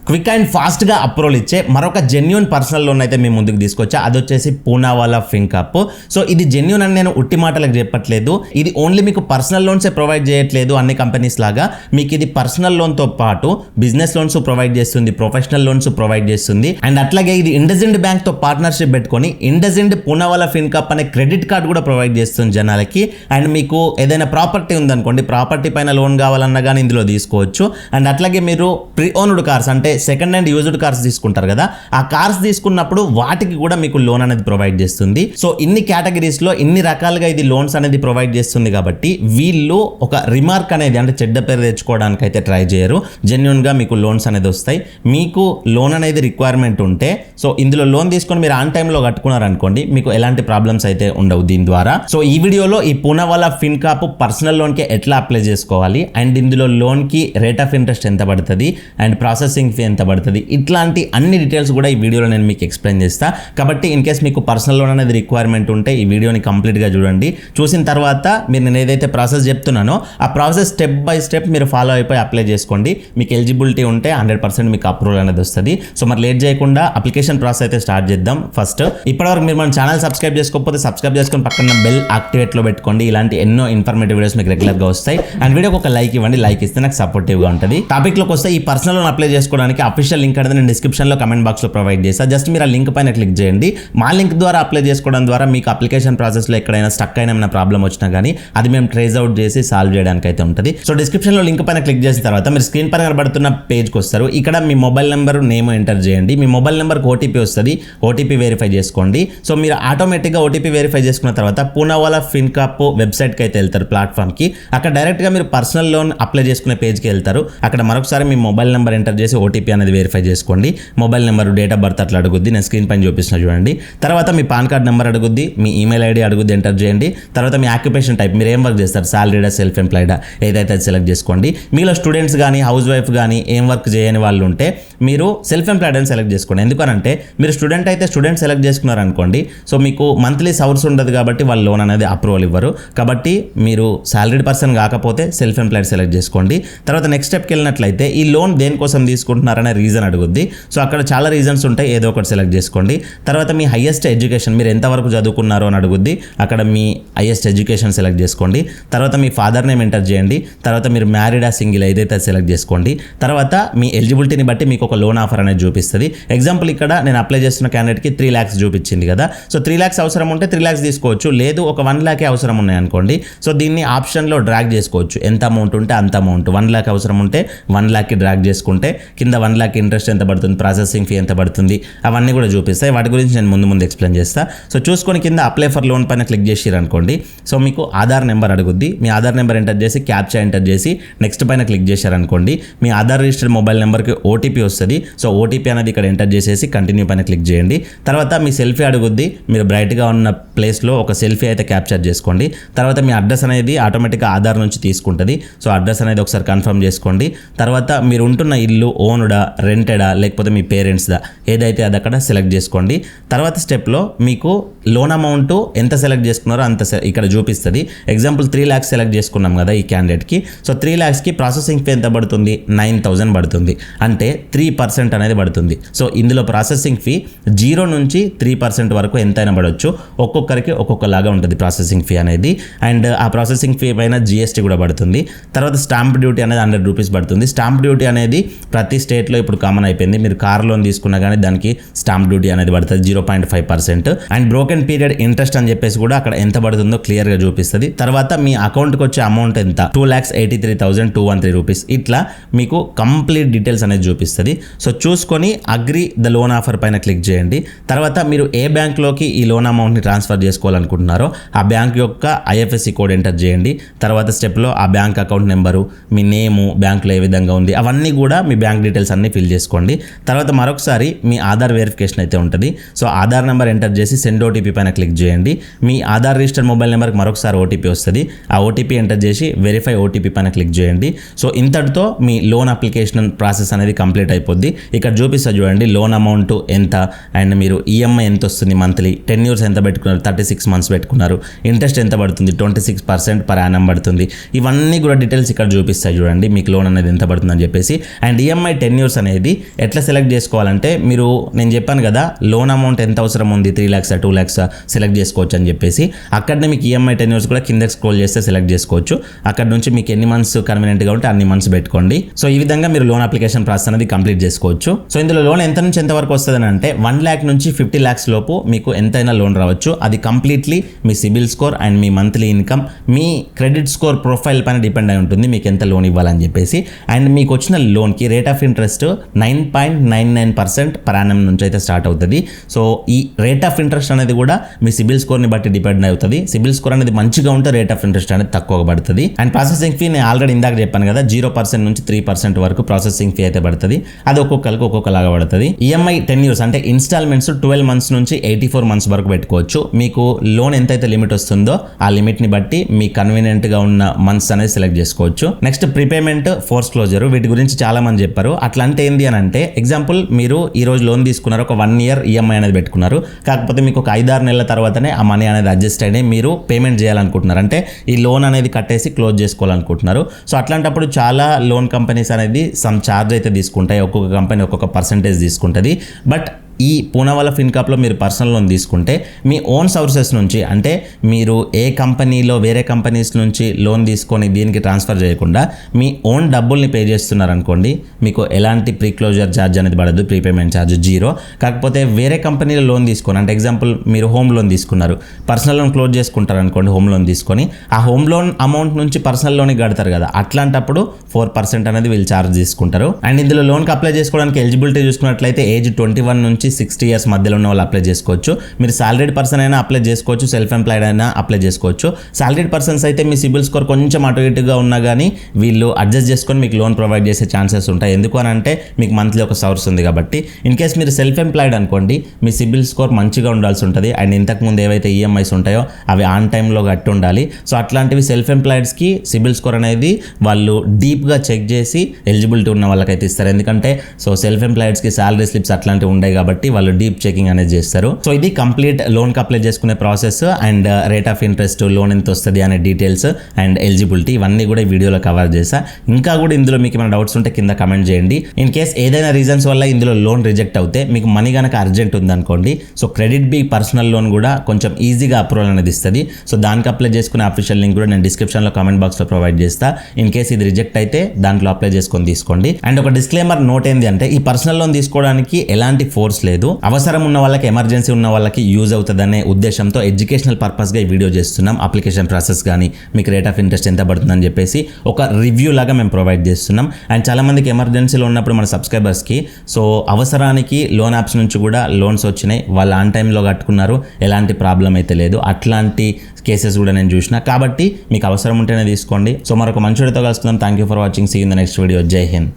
Quick and ఫాస్ట్గా approval ఇచ్చే మరొక జెన్యూన్ పర్సనల్ లోన్ అయితే మీ ముందుకు తీసుకొచ్చా. అది వచ్చేసి పూనావాలా ఫిన్కాప్. సో ఇది జెన్యూన్ అని నేను ఉట్టి మాటలకు చెప్పట్లేదు. ఇది ఓన్లీ మీకు పర్సనల్ లోన్సే ప్రొవైడ్ చేయట్లేదు అన్ని కంపెనీస్ లాగా. మీకు ఇది పర్సనల్ లోన్తో పాటు బిజినెస్ లోన్స్ ప్రొవైడ్ చేస్తుంది, ప్రొఫెషనల్ లోన్స్ ప్రొవైడ్ చేస్తుంది. అండ్ అట్లాగే ఇది ఇండస్ఇండ్ బ్యాంక్తో పార్ట్నర్షిప్ పెట్టుకొని ఇండస్ఇండ్ పూనావాలా ఫిన్కాప్ అనే క్రెడిట్ కార్డ్ కూడా ప్రొవైడ్ చేస్తుంది జనాలకి. అండ్ మీకు ఏదైనా ప్రాపర్టీ ఉందనుకోండి, ప్రాపర్టీ పైన లోన్ కావాలన్నా కానీ ఇందులో తీసుకోవచ్చు. అండ్ అట్లాగే మీరు ప్రీ ఓన్డ్ కార్స్ అంటే సెకండ్ హ్యాండ్ యూజ్డ్ కార్స్ తీసుకుంటారు కదా, ఆ కార్స్ తీసుకున్నప్పుడు వాటికి కూడా మీకు లోన్ అనేది ప్రొవైడ్ చేస్తుంది. సో ఇన్ని కేటగిరీస్ లో ఇన్ని రకాలుగా ఇది లోన్స్ అనేది ప్రొవైడ్ చేస్తుంది కాబట్టి వీళ్ళు ఒక రిమార్క్ అనేది అంటే చెడ్డ పేరు తెచ్చుకోవడానికి అయితే ట్రై చేయరు. జెన్యున్ గా మీకు లోన్స్ అనేది వస్తాయి. మీకు లోన్ అనేది రిక్వైర్మెంట్ ఉంటే సో ఇందులో లోన్ తీసుకొని మీరు ఆన్ టైంలో కట్టుకున్నారనుకోండి, మీకు ఎలాంటి ప్రాబ్లమ్స్ అయితే ఉండవు దీని ద్వారా. సో ఈ వీడియోలో ఈ పూనావాలా ఫిన్కాప్ పర్సనల్ లోన్ కి ఎట్లా అప్లై చేసుకోవాలి, అండ్ ఇందులో లోన్ కి రేట్ ఆఫ్ ఇంట్రెస్ట్ ఎంత పడుతుంది, అండ్ ప్రాసెసింగ్ ఫీ ఎంత పడుతుంది, ఇట్లాంటి అన్ని డీటెయిల్స్ కూడా ఈ వీడియోలో నేను మీకు ఎక్స్ప్లెయిన్ చేస్తా. కాబట్టి ఇన్ కేస్ మీకు పర్సనల్ లోన్ అనేది రిక్వైర్మెంట్ ఉంటే ఈ వీడియోని కంప్లీట్గా చూడండి. చూసిన తర్వాత మీరు నేను ఏదైతే ప్రాసెస్ చెప్తున్నానో ఆ ప్రాసెస్ స్టెప్ బై స్టెప్ మీరు ఫాలో అయిపోయి అప్లై చేసుకోండి. మీకు ఎలిజిబిలిటీ ఉంటే 100% మీకు అప్రూవల్ అనేది వస్తుంది. సో మరి లేట్ చేయకుండా అప్లికేషన్ ప్రాసెస్ అయితే స్టార్ట్ చేద్దాం. ఫస్ట్ ఇప్పటివరకు మీరు మన ఛానల్ సబ్స్క్రైబ్ చేసుకోకపోతే సబ్స్క్రైబ్ చేసుకొని పక్కన బెల్ యాక్టివేట్లో పెట్టుకోండి. ఇలాంటి ఎన్నో ఇన్ఫర్మేటివ్ వీడియోస్ మీకు రెగ్యులర్గా వస్తాయి. అండ్ వీడియోకి ఒక లైక్ ఇవ్వండి. లైక్ ఇస్తే నాకు సపోర్టివ్గా ఉంటుంది. టాపిక్లోకి వస్తే ఈ పర్సనల్ లోన్ అప్లై చేసుకోవడానికి అఫీషియల్ లింక్ అనేది నేను డిస్క్రిప్షన్లో కమెంట్ బాక్స్లో ప్రొవైడ్ చేస్తాను. జస్ట్ మీరు ఆ లింక్ పైన క్లిక్ చేయండి. మా లింక్ ద్వారా అప్లై చేసుకోవడం ద్వారా మీకు అప్లికేషన్ ప్రాసెస్లో ఎక్కడైనా స్టక్ అయిన ఏమైనా ప్రాబ్లం వచ్చినా కానీ అది మేము ట్రేస్ అవుట్ చేసి సాల్వ్ చేయడానికి అయితే ఉంటుంది. సో డిస్క్రిప్షన్లో లింక్ పైన క్లిక్ చేసిన తర్వాత మీరు స్క్రీన్ పైన కనబడుతున్న పేజ్కి వస్తారు. ఇక్కడ మీ మొబైల్ నెంబర్ నేమ్ ఎంటర్ చేయండి. మీ మొబైల్ నెంబర్కి ఓటీపీ వస్తుంది. ఓటీపీ వెరిఫై చేసుకోండి. సో మీరు ఆటోమేటిక్గా ఓటీపీ వెరిఫై చేసుకున్న తర్వాత పూనావాలా ఫిన్కాప్ వెబ్సైట్కి అయితే వెళ్తారు, ప్లాట్ఫామ్కి. అక్కడ డైరెక్ట్గా మీరు పర్సనల్ లోన్ అప్లై చేసుకునే పేజ్కి వెళ్తారు. అక్కడ మరొకసారి మీ మొబైల్ నెంబర్ ఎంటర్ చేసి ఓటీపీ అనేది వెరిఫై చేసుకోండి. Mobile number, date of birth అట్లా అడుగుద్ది. నేను స్క్రీన్ పైన చూపిస్తున్నా చూడండి. తర్వాత మీ పాన్ కార్డ్ నెంబర్ అడుగుద్ది, మీ ఈమెయిల్ ఐడి అడుగుద్ది, ఎంటర్ చేయండి. తర్వాత మీ ఆక్యుపేషన్ టైప్, మీరు ఏం వర్క్ చేస్తారు, సాలరీడా, సెల్ఫ్ ఎంప్లాయిడా, ఏదైతే అది సెలెక్ట్ చేసుకోండి. మీలో స్టూడెంట్స్ కానీ హౌస్ వైఫ్ కానీ ఏం వర్క్ చేయని వాళ్ళు ఉంటే మీరు సెల్ఫ్ ఎంప్లాయిడ్ అని సెలెక్ట్ చేసుకోండి. ఎందుకనంటే మీరు స్టూడెంట్ అయితే స్టూడెంట్ సెలెక్ట్ చేసుకున్నారనుకోండి, సో మీకు మంత్లీ సోర్స్ ఉండదు కాబట్టి వాళ్ళు లోన్ అనేది అప్రూవల్ ఇవ్వరు. కాబట్టి మీరు సాలరీడ్ పర్సన్ కాకపోతే సెల్ఫ్ ఎంప్లాయిడ్ సెలెక్ట్ చేసుకోండి. తర్వాత నెక్స్ట్ స్టెప్కి వెళ్ళినట్లయితే ఈ లోన్ దేనికోసం తీసుకుంటున్నారనే రీజన్ అడుగుద్ది. సో అక్కడ చాలా రీజన్స్ ఉంటాయి, ఏదో ఒకటి సెలెక్ట్ చేసుకోండి. తర్వాత మీ హైయెస్ట్ ఎడ్యుకేషన్, మీరు ఎంతవరకు చదువుకున్నారో అని అడుగుద్ది. అక్కడ మీ హైయెస్ట్ ఎడ్యుకేషన్ సెలెక్ట్ చేసుకోండి. తర్వాత మీ ఫాదర్ నేమ్ ఎంటర్ చేయండి. తర్వాత మీరు మ్యారీడా, సింగిల్ ఏదైతే సెలెక్ట్ చేసుకోండి. తర్వాత మీ ఎలిజిబిలిటీని బట్టి మీకు ఒక లోన్ ఆఫర్ అనేది చూపిస్తుంది. ఎగ్జాంపుల్ ఇక్కడ నేను అప్లై చేస్తున్న క్యాండిడేట్కి 3 lakhs చూపించింది కదా. సో 3 lakhs అవసరం ఉంటే 3 lakhs తీసుకోవచ్చు. లేదు ఒక 1 lakh అవసరం ఉన్నాయి అనుకోండి, సో దీన్ని ఆప్షన్లో డ్రాగ్ చేసుకోవచ్చు. ఎంత అమౌంట్ ఉంటే అంత అమౌంట్. 1 lakh అవసరం ఉంటే 1 lakhకి డ్రాగ్ చేసుకుంటే కింద 1 lakh ఇంట్రెస్ట్ ఎంత పడుతుంది, ప్రాసెసింగ్ ఫీ ఎంత పడుతుంది, అవన్నీ కూడా చూపిస్తాయి. వాటి గురించి నేను ముందు ఎక్స్ప్లెయిన్ చేస్తాను. సో చూసుకొని కింద అప్లై ఫర్ లోన్ పైన క్లిక్ చేసిరు అనుకోండి, సో మీకు ఆధార్ నెంబర్ అడుగుద్ది. మీ ఆధార్ నెంబర్ ఎంటర్ చేసి క్యాప్చా ఎంటర్ చేసి నెక్స్ట్ పైన క్లిక్ చేశారనుకోండి, మీ ఆధార్ రిజిస్టర్డ్ మొబైల్ నెంబర్కి ఓటీపీ వస్తుంది. సో ఓటీపీ అనేది ఇక్కడ ఎంటర్ చేసేసి కంటిన్యూ పైన క్లిక్ చేయండి. తర్వాత మీ సెల్ఫీ అడుగుద్ది. మీరు బ్రైట్గా ఉన్న ప్లేస్లో ఒక సెల్ఫీ అయితే క్యాప్చర్ చేసుకోండి. తర్వాత మీ అడ్రస్ అనేది ఆటోమేటిక్గా ఆధార్ నుంచి తీసుకుంటుంది. సో అడ్రస్ అనేది ఒకసారి కన్ఫర్మ్ చేసుకోండి. తర్వాత మీరు ఉంటున్న ఇల్లు ఓనుడా, రెంటెడా, లేకపోతే మీ పేరెంట్స్దా, ఏదైతే అది అక్కడ సెలెక్ట్ చేసుకోండి. తర్వాత స్టెప్లో మీకు లోన్ అమౌంట్ ఎంత సెలెక్ట్ చేసుకున్నారో అంత ఇక్కడ చూపిస్తుంది. ఎగ్జాంపుల్ 3 lakhs సెలెక్ట్ చేసుకున్నాం కదా ఈ క్యాండిడేట్కి. సో 3 lakhsకి ప్రాసెసింగ్ ఫీ ఎంత పడుతుంది, 9,000 పడుతుంది. అంటే 3% అనేది పడుతుంది. సో ఇందులో ప్రాసెసింగ్ ఫీ 0 నుంచి 3% వరకు ఎంతైనా పడవచ్చు. ఒక్కొక్కరికి ఒక్కొక్కలాగా ఉంటుంది ప్రాసెసింగ్ ఫీ అనేది. అండ్ ఆ ప్రాసెసింగ్ ఫీ పైన GST కూడా పడుతుంది. తర్వాత స్టాంప్ డ్యూటీ అనేది 100 rupees పడుతుంది. స్టాంప్ డ్యూటీ అనేది ప్రతి స్టేట్లో ఇప్పుడు కామన్ అయిపోయింది. మీరు కార్ లోన్ తీసుకున్నా కానీ దానికి స్టాంప్ డ్యూటీ అనేది పడుతుంది 0.5%. అండ్ బ్రోకెన్ పీరియడ్ ఇంట్రెస్ట్ అని చెప్పేసి కూడా అక్కడ ఎంత పడుతుందో క్లియర్గా చూపిస్తుంది. తర్వాత మీ అకౌంట్కి వచ్చే అమౌంట్ ఎంత, 2,83,213 rupees. ఇట్లా మీకు కంప్లీట్ డీటెయిల్స్ అనేది చూపిస్తుంది. సో చూసుకొని అగ్రీ ద లోన్ ఆఫర్ పైన క్లిక్ చేయండి. తర్వాత మీరు ఏ బ్యాంక్లోకి ఈ లోన్ అమౌంట్ని ట్రాన్స్ఫర్ చేసుకోవాలనుకుంటున్నారో ఆ బ్యాంక్ యొక్క IFSC కోడ్ ఎంటర్ చేయండి. తర్వాత స్టెప్లో ఆ బ్యాంక్ అకౌంట్ నెంబరు, మీ నేము, బ్యాంకులో ఏ విధంగా ఉంది, అవన్నీ కూడా మీ బ్యాంక్ డీటెయిల్స్ అన్నీ ఫిల్ చేసుకోండి. తర్వాత మరొకసారి మీ ఆధార్ వెరిఫికేషన్ అయితే ఉంటుంది. సో ఆధార్ నెంబర్ ఎంటర్ చేసి సెండ్ OTP ఓటీపీ పైన క్లిక్ చేయండి. మీ ఆధార్ రిజిస్టర్డ్ మొబైల్ నెంబర్కి మరొకసారి ఓటీపీ వస్తుంది. ఆ ఓటీపీ ఎంటర్ చేసి వెరిఫై ఓటీపీ పైన క్లిక్ చేయండి. సో ఇంతటితో మీ లోన్ అప్లికేషన్ ప్రాసెస్ అనేది కంప్లీట్ అయిపోద్ది. ఇక్కడ చూపిస్తా చూడండి లోన్ అమౌంట్ ఎంత అండ్ మీరు ఈఎంఐ ఎంత వస్తుంది మంత్లీ, 10 years ఎంత పెట్టుకున్నారు, 36 months పెట్టుకున్నారు, ఇంట్రెస్ట్ ఎంత పడుతుంది, 26% per annum పడుతుంది. ఇవన్నీ కూడా డీటెయిల్స్ ఇక్కడ చూపిస్తాయి చూడండి మీకు లోన్ అనేది ఎంత పడుతుందని చెప్పేసి. అండ్ ఈఎంఐ 10 years అనేది ఎట్లా సెలెక్ట్ చేసుకోవాలంటే మీరు నేను చెప్పాను కదా లోన్ అమౌంట్ ఎంత అవసరం ఉంది 3 lakhs 2 lakhs సెలెక్ట్ చేసుకోవచ్చు అని చెప్పేసి. అక్కడనే మీకు ఈఎంఐ 10 years కూడా కిందకి స్క్రోల్ చేస్తే సెలెక్ట్ చేసుకోవచ్చు. అక్కడ నుంచి మీకు ఎన్ని మంత్స్ కన్వీనియంట్గా ఉంటే అన్ని మంత్స్ పెట్టుకోండి. సో ఈ విధంగా మీరు లోన్ అప్లికేషన్ ప్రాసెస్ అనేది కంప్లీట్ చేసుకోవచ్చు. సో ఇందులో లోన్ ఎంత నుంచి ఎంత వరకు వస్తుంది అంటే 1 lakh నుంచి 50 lakhs లోపు మీకు ఎంతైనా లోన్ రావచ్చు. అది completely me CIBIL score and me monthly income, me credit score profile పైన డిపెండ్ అయి ఉంటుంది మీకు ఎంత లోన్ ఇవ్వాలని చెప్పేసి. అండ్ మీకు వచ్చిన లోన్కి rate of interest 9.99% per annum నుంచి అయితే స్టార్ట్ అవుతుంది. సో ఈ రేట్ ఆఫ్ ఇంట్రెస్ట్ అనేది కూడా మీ సిబిల్ స్కోర్ని బట్టి డిపెండ్ అవుతుంది. సిబిల్ స్కోర్ అనేది మంచిగా ఉంటే రేట్ ఆఫ్ ఇంట్రెస్ట్ అనేది తక్కువగా పడుతుంది. అండ్ ప్రాసెసింగ్ ఫీ నేను ఆల్రెడీ ఇందాక చెప్పాను కదా 0% నుంచి 3% వరకు ప్రాసెసింగ్ ఫీ అయితే పడుతుంది. అది ఒక్కొక్కరికి ఒక్కొక్కలాగా పడుతుంది. ఈఎంఐ 10 years అంటే ఇన్స్టాల్మెంట్స్ 12 months నుంచి 84 months వరకు పెట్టుకోవచ్చు. మీకు లోన్ ఎంతైతే లిమిట్ వస్తుందో ఆ లిమిట్ని బట్టి మీ కన్వీనియంట్గా ఉన్న మంత్స్ అనేది సెలెక్ట్ చేసుకోవచ్చు. నెక్స్ట్ ప్రీపేమెంట్, ఫోర్స్ క్లోజర్, వీటి గురించి చాలా మంది చెప్పారు. అట్లా అంటే ఏంది అని అంటే ఎగ్జాంపుల్ మీరు ఈ రోజు లోన్ తీసుకున్నారు, ఒక 1 year ఈఎంఐ అనేది పెట్టుకున్నారు. కాకపోతే మీకు ఒక 5-6 నెలల తర్వాతనే ఆ మనీ అనేది అడ్జస్ట్ అయ్యి మీరు పేమెంట్ చేయాలనుకుంటున్నారు, అంటే ఈ లోన్ అనేది కట్టేసి క్లోజ్ చేసుకోవాలనుకుంటున్నారు. సో అట్లాంటప్పుడు చాలా లోన్ కంపెనీస్ అనేది సమ్ ఛార్జ్ అయితే తీసుకుంటాయి. ఒక్కొక్క కంపెనీ ఒక్కొక్క పర్సెంటేజ్ తీసుకుంటుంది. బట్ ఈ పూనావాలా ఫిన్కాప్లో మీరు పర్సనల్ లోన్ తీసుకుంటే మీ ఓన్ సోర్సెస్ నుంచి, అంటే మీరు ఏ కంపెనీలో వేరే కంపెనీస్ నుంచి లోన్ తీసుకొని దీనికి ట్రాన్స్ఫర్ చేయకుండా మీ ఓన్ డబ్బుల్ని పే చేస్తున్నారనుకోండి, మీకు ఎలాంటి ప్రీ క్లోజర్ ఛార్జ్ అనేది పడదు, ప్రీపేమెంట్ ఛార్జ్ 0. కాకపోతే వేరే కంపెనీలో లోన్ తీసుకొని, అంటే ఎగ్జాంపుల్ మీరు హోమ్ లోన్ తీసుకున్నారు, పర్సనల్ లోన్ క్లోజ్ చేసుకుంటారు అనుకోండి, హోమ్ లోన్ తీసుకొని ఆ హోమ్ లోన్ అమౌంట్ నుంచి పర్సనల్ లోన్కి కడతారు కదా, అట్లాంటప్పుడు 4% అనేది వీళ్ళు ఛార్జ్ తీసుకుంటారు. అండ్ ఇందులో లోన్కి అప్లై చేసుకోవడానికి ఎలిజిబిలిటీ చూసుకున్నట్లయితే ఏజ్ 21 నుంచి 60 years మధ్యలో ఉన్న వాళ్ళు అప్లై చేసుకోవచ్చు. మీరు సాలరీడ్ పర్సన్ అయినా అప్లై చేసుకోవచ్చు, సెల్ఫ్ ఎంప్లాయిడ్ అయినా అప్లై చేసుకోవచ్చు. సాలరీడ్ పర్సన్స్ అయితే మీ సిబిల్ స్కోర్ కొంచెం అటు ఇటుగా ఉన్నా కానీ వీళ్ళు అడ్జస్ట్ చేసుకొని మీకు లోన్ ప్రొవైడ్ చేసే ఛాన్సెస్ ఉంటాయి. ఎందుకు అని అంటే మీకు మంత్లీ ఒక సోర్స్ ఉంది కాబట్టి. ఇన్ కేస్ మీరు సెల్ఫ్ ఎంప్లాయిడ్ అనుకోండి, మీ సిబిల్ స్కోర్ మంచిగా ఉండాల్సి ఉంటుంది. అండ్ ఇంతకుముందు ఏవైతే ఈఎంఐస్ ఉంటాయో అవి ఆన్ టైంలో కట్టి ఉండాలి. సో అట్లాంటివి సెల్ఫ్ ఎంప్లాయిడ్స్కి సిబిల్ స్కోర్ అనేది వాళ్ళు డీప్గా చెక్ చేసి ఎలిజిబిలిటీ ఉన్న వాళ్ళకైతే ఇస్తారు. ఎందుకంటే సో సెల్ఫ్ ఎంప్లాయిడ్స్కి సాలరీ స్లిప్స్ అట్లాంటివి ఉంటాయి కాబట్టి వాళ్ళు డీప్ చెకింగ్ అనేది చేస్తారు. సో ఇది కంప్లీట్ లోన్కి అప్లై చేసుకునే process and rate of interest, loan ఎంత వస్తుంది అనే డీటెయిల్స్ అండ్ ఎలిజిబిలిటీ ఇవన్నీ కూడా ఈ వీడియోలో కవర్ చేశా. ఇంకా కూడా ఇందులో మీకు ఏమైనా డౌట్స్ ఉంటే కింద కమెంట్ చేయండి. ఇన్ కేస్ ఏదైనా రీజన్స్ వల్ల ఇందులో లోన్ రిజెక్ట్ అవుతే మీకు మనీ కనుక అర్జెంట్ ఉందనుకోండి, so KreditBee personal loan కూడా కొంచెం ఈజీగా అప్రూవల్ అనేది ఇస్తుంది. సో దానికి అప్లై చేసుకునే అఫీషియల్ లింక్ కూడా నేను డిస్క్రిప్షన్లో కామెంట్ బాక్స్లో ప్రొవైడ్ చేస్తా. ఇన్ కేస్ ఇది రిజెక్ట్ అయితే దాంట్లో అప్లై చేసుకొని తీసుకోండి. అండ్ ఒక డిస్క్లైమర్ నోట్ ఏంది అంటే ఈ పర్సనల్ లోన్ తీసుకోవడానికి ఎలాంటి ఫోర్స్ లేదు. అవసరం ఉన్న వాళ్ళకి, ఎమర్జెన్సీ ఉన్న వాళ్ళకి యూజ్ అవుతుందనే ఉద్దేశంతో ఎడ్యుకేషనల్ పర్పస్గా ఈ వీడియో చేస్తున్నాం. అప్లికేషన్ ప్రాసెస్ కానీ మీకు రేట్ ఆఫ్ ఇంట్రెస్ట్ ఎంత పడుతుందని చెప్పేసి ఒక రివ్యూ లాగా మేము ప్రొవైడ్ చేస్తున్నాం. అండ్ చాలామందికి ఎమర్జెన్సీలో ఉన్నప్పుడు మన సబ్స్క్రైబర్స్కి సో అవసరానికి లోన్ యాప్స్ నుంచి కూడా లోన్స్ వచ్చినాయి, వాళ్ళు ఆన్ టైంలో కట్టుకున్నారు, ఎలాంటి ప్రాబ్లం అయితే లేదు. అట్లాంటి కేసెస్ కూడా నేను చూసిన కాబట్టి మీకు అవసరం ఉంటేనే తీసుకోండి. సో మరొక మంచి వీడియోతో కలుసుకుందాం. Thank you for watching. See in the next video. జై హింద్.